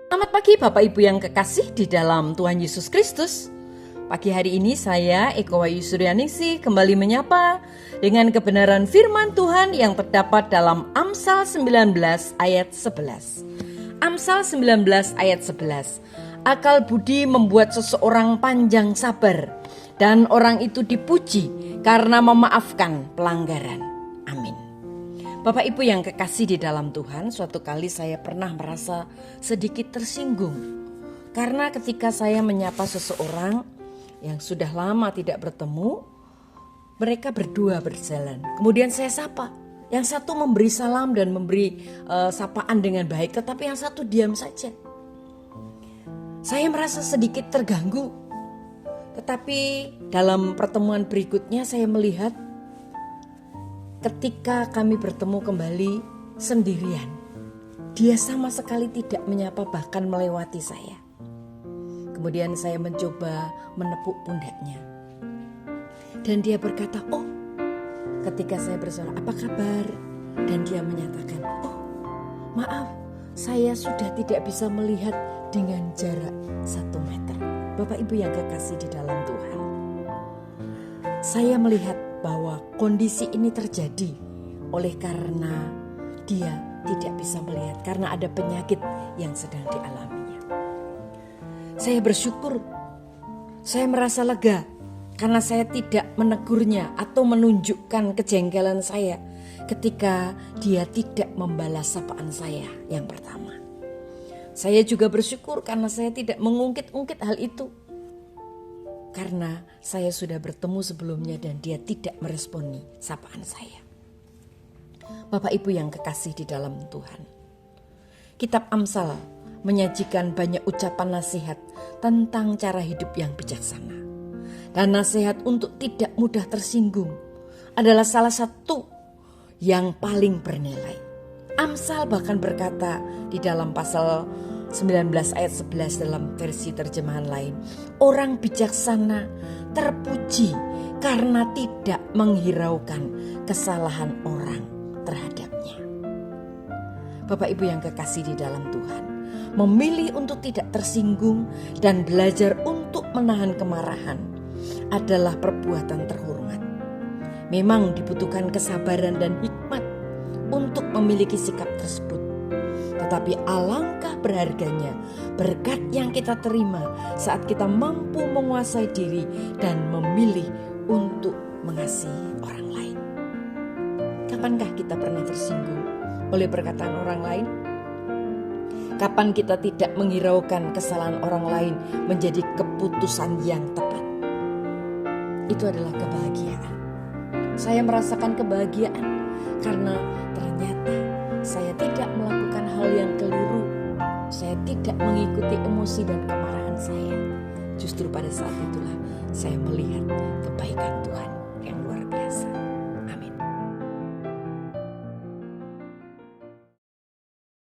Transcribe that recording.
Selamat pagi Bapak Ibu yang kekasih di dalam Tuhan Yesus Kristus. Pagi hari ini saya Eko Wayu Suryaningsih kembali menyapa dengan kebenaran firman Tuhan yang terdapat dalam Amsal 19 ayat 11. Amsal 19 ayat 11. Akal budi membuat seseorang panjang sabar, dan orang itu dipuji karena memaafkan pelanggaran. Amin. Bapak Ibu yang kekasih di dalam Tuhan, suatu kali saya pernah merasa sedikit tersinggung. Karena ketika saya menyapa seseorang yang sudah lama tidak bertemu, mereka berdua berjalan. Kemudian saya sapa. Yang satu memberi salam dan memberi sapaan dengan baik, tetapi yang satu diam saja. Saya merasa sedikit terganggu. Tetapi dalam pertemuan berikutnya saya melihat ketika kami bertemu kembali sendirian, dia sama sekali tidak menyapa, bahkan melewati saya. Kemudian saya mencoba menepuk pundaknya, dan dia berkata, "Oh," ketika saya bersorak, "apa kabar?" Dan dia menyatakan, "Oh, maaf, saya sudah tidak bisa melihat dengan jarak 1 meter." Bapak Ibu yang kekasih di dalam Tuhan, saya melihat bahwa kondisi ini terjadi oleh karena dia tidak bisa melihat, karena ada penyakit yang sedang dialaminya. Saya bersyukur, saya merasa lega karena saya tidak menegurnya atau menunjukkan kejengkelan saya ketika dia tidak membalas sapaan saya yang pertama. Saya juga bersyukur karena saya tidak mengungkit-ungkit hal itu, karena saya sudah bertemu sebelumnya dan dia tidak meresponi sapaan saya. Bapak Ibu yang kekasih di dalam Tuhan, Kitab Amsal menyajikan banyak ucapan nasihat tentang cara hidup yang bijaksana. Dan nasihat untuk tidak mudah tersinggung adalah salah satu yang paling bernilai. Amsal bahkan berkata di dalam pasal 19 ayat 11 dalam versi terjemahan lain, orang bijaksana terpuji karena tidak menghiraukan kesalahan orang terhadapnya. Bapak Ibu yang kekasih di dalam Tuhan, memilih untuk tidak tersinggung dan belajar untuk menahan kemarahan adalah perbuatan terhormat. Memang dibutuhkan kesabaran dan hikmat untuk memiliki sikap tersebut. Tetapi alangkah berharganya berkat yang kita terima saat kita mampu menguasai diri dan memilih untuk mengasihi orang lain. Kapankah kita pernah tersinggung oleh perkataan orang lain? Kapan kita tidak menghiraukan kesalahan orang lain menjadi keputusan yang tepat? Itu adalah kebahagiaan. Saya merasakan kebahagiaan karena ternyata saya tidak melakukan hal yang keliru. Saya tidak mengikuti emosi dan kemarahan saya. Justru pada saat itulah saya melihat kebaikan Tuhan.